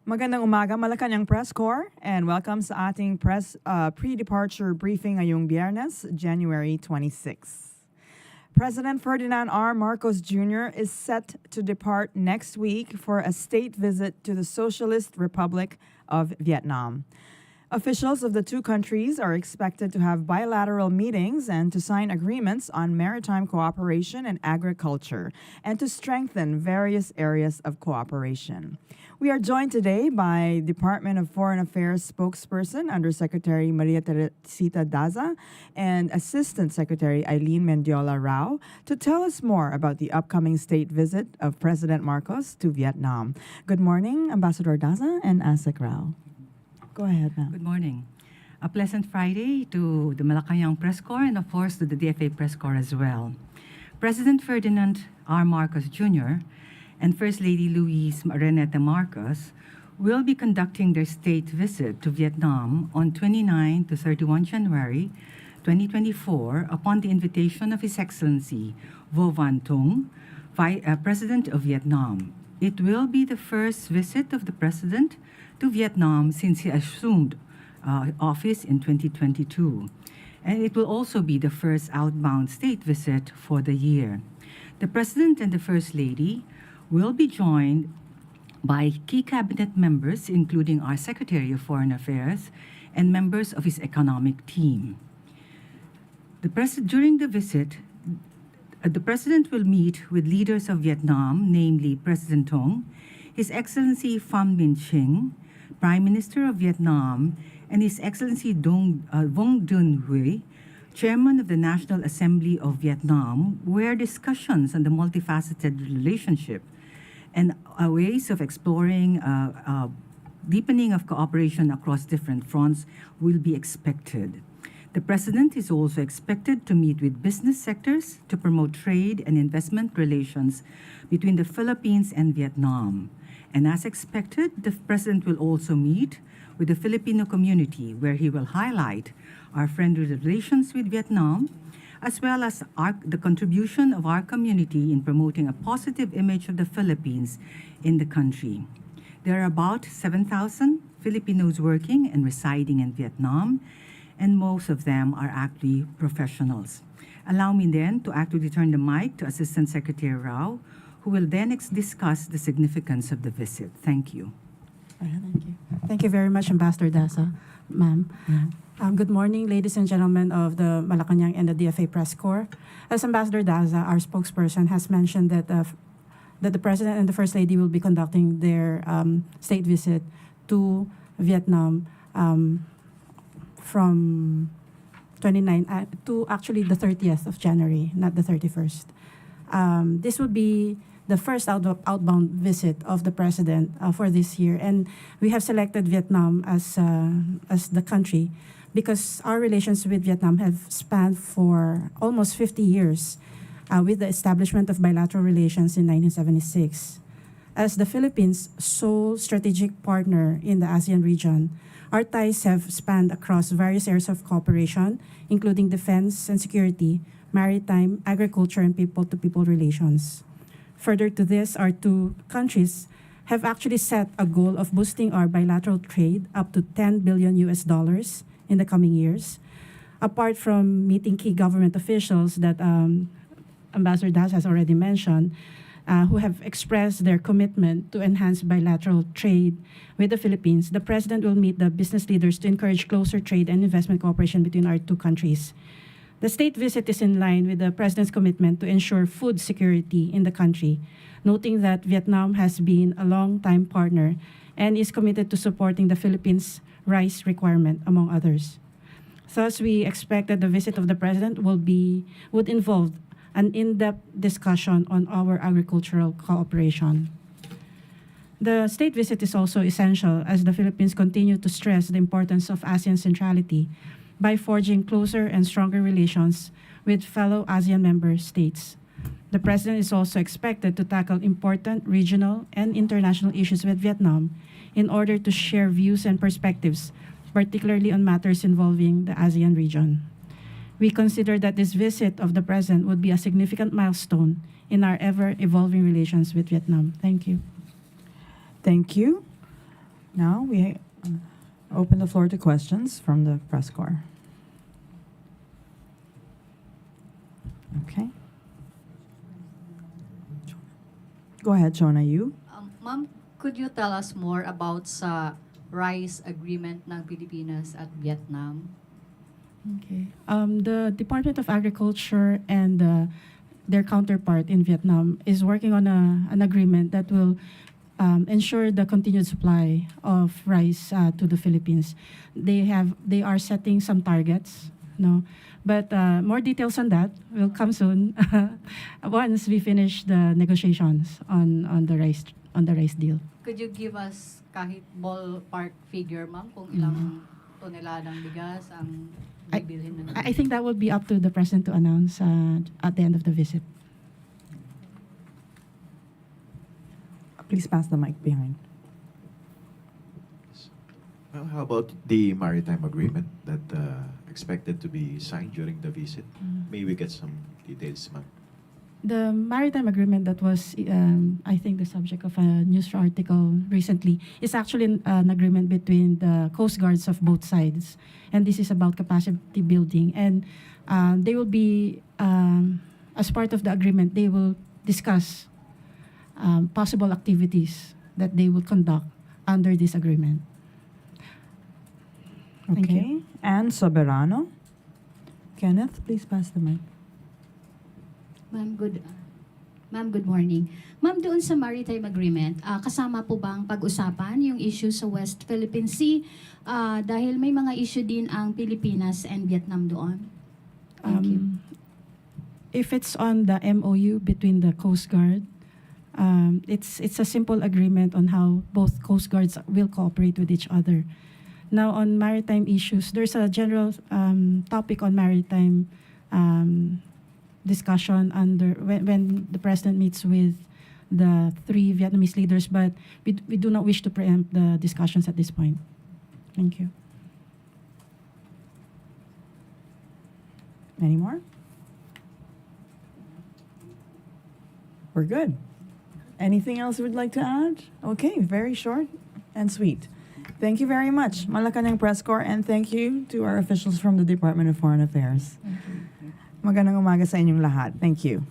Magandang umaga, Malacañang Press Corps, and welcome sa ating pre-departure briefing ngayong Biyernes, January 26. President Ferdinand R. Marcos Jr. is set to depart next week for a state visit to the Socialist Republic of Vietnam. Officials of the two countries are expected to have bilateral meetings and to sign agreements on maritime cooperation and agriculture, and to strengthen various areas of cooperation. We are joined today by Department of Foreign Affairs spokesperson, Undersecretary Maria Teresita Daza, and Assistant Secretary Aileen Mendiola-Rau to tell us more about the upcoming state visit of President Marcos to Vietnam. Good morning, Ambassador Daza and ASPAC Rau. Go ahead, ma'am. Good morning. A pleasant Friday to the Malacañang Press Corps and, of course, to the DFA Press Corps as well. President Ferdinand R. Marcos Jr. and First Lady Louise Reneta Marcos will be conducting their state visit to Vietnam on 29 to 31 January 2024 upon the invitation of His Excellency Vo Van Tung, President of Vietnam. It will be the first visit of the President to Vietnam since he assumed office in 2022. And it will also be the first outbound state visit for the year. The President and the First Lady will be joined by key cabinet members, including our Secretary of Foreign Affairs and members of his economic team. During the visit, the President will meet with leaders of Vietnam, namely President Tung, His Excellency Pham Minh Chinh, Prime Minister of Vietnam, and His Excellency Vuong Dinh Huy, Chairman of the National Assembly of Vietnam, where discussions on the multifaceted relationship and ways of exploring deepening of cooperation across different fronts will be expected. The President is also expected to meet with business sectors to promote trade and investment relations between the Philippines and Vietnam. And as expected, the President will also meet with the Filipino community, where he will highlight our friendly relations with Vietnam, as well as the contribution of our community in promoting a positive image of the Philippines in the country. There are about 7,000 Filipinos working and residing in Vietnam, and most of them are actually professionals. Allow me then to actually turn the mic to Assistant Secretary Rau, who will then discuss the significance of the visit. Thank you. Thank you. Thank you very much, Ambassador Daza, ma'am. Good morning, ladies and gentlemen of the Malacañang and the DFA Press Corps. As Ambassador Daza, our spokesperson, has mentioned that the President and the First Lady will be conducting their state visit to Vietnam from 29 to actually the 30th of January, not the 31st. This would be the first outbound visit of the President for this year. And we have selected Vietnam as the country because our relations with Vietnam have spanned for almost 50 years with the establishment of bilateral relations in 1976. As the Philippines' sole strategic partner in the ASEAN region, our ties have spanned across various areas of cooperation, including defense and security, maritime, agriculture, and people-to-people relations. Further to this, our two countries have actually set a goal of boosting our bilateral trade up to $10 billion in the coming years. Apart from meeting key government officials that Ambassador Daza has already mentioned, who have expressed their commitment to enhance bilateral trade with the Philippines, the President will meet the business leaders to encourage closer trade and investment cooperation between our two countries. The state visit is in line with the President's commitment to ensure food security in the country, noting that Vietnam has been a long-time partner and is committed to supporting the Philippines' rice requirement, among others. Thus, we expect that the visit of the President would involve an in-depth discussion on our agricultural cooperation. The state visit is also essential as the Philippines continue to stress the importance of ASEAN centrality by forging closer and stronger relations with fellow ASEAN member states. The President is also expected to tackle important regional and international issues with Vietnam in order to share views and perspectives, particularly on matters involving the ASEAN region. We consider that this visit of the President would be a significant milestone in our ever-evolving relations with Vietnam. Thank you. Thank you. Now we open the floor to questions from the press corps. Okay. Go ahead, Shona, you. Ma'am, could you tell us more about sa rice agreement ng Pilipinas at Vietnam? Okay. The Department of Agriculture and their counterpart in Vietnam is working on an agreement that will ensure the continued supply of rice to the Philippines. They are setting some targets, no, but more details on that will come soon once we finish the negotiations on the rice deal. Could you give us kahit ballpark figure, ma'am, kung ilang toneladang bigas ang bibilhin na I think that will be up to the president to announce at the end of the visit. Please pass the mic behind. Well, how about the maritime agreement that expected to be signed during the visit? May we get some details, ma'am? The maritime agreement that was, I think, the subject of a news article recently is actually an agreement between the coast guards of both sides, and this is about capacity building. And they will be, as part of the agreement, they will discuss possible activities that they will conduct under this agreement. Thank Okay. you. And Soberano. Kenneth, please pass the mic. Ma'am, good morning. Ma'am, doon sa maritime agreement, kasama po bang pag-usapan yung issue sa West Philippine Sea? Dahil may mga issue din ang Pilipinas and Vietnam doon. Thank you. If it's on the MOU between the Coast Guard, it's a simple agreement on how both Coast Guards will cooperate with each other. Now, on maritime issues, there's a general topic on maritime discussion when the president meets with the three Vietnamese leaders, but we do not wish to preempt the discussions at this point. Thank you. Any more? We're good. Anything else you would like to add? Okay, very short and sweet. Thank you very much, Malacañang Press Corps, and thank you to our officials from the Department of Foreign Affairs. Magandang umaga sa inyong lahat. Thank you.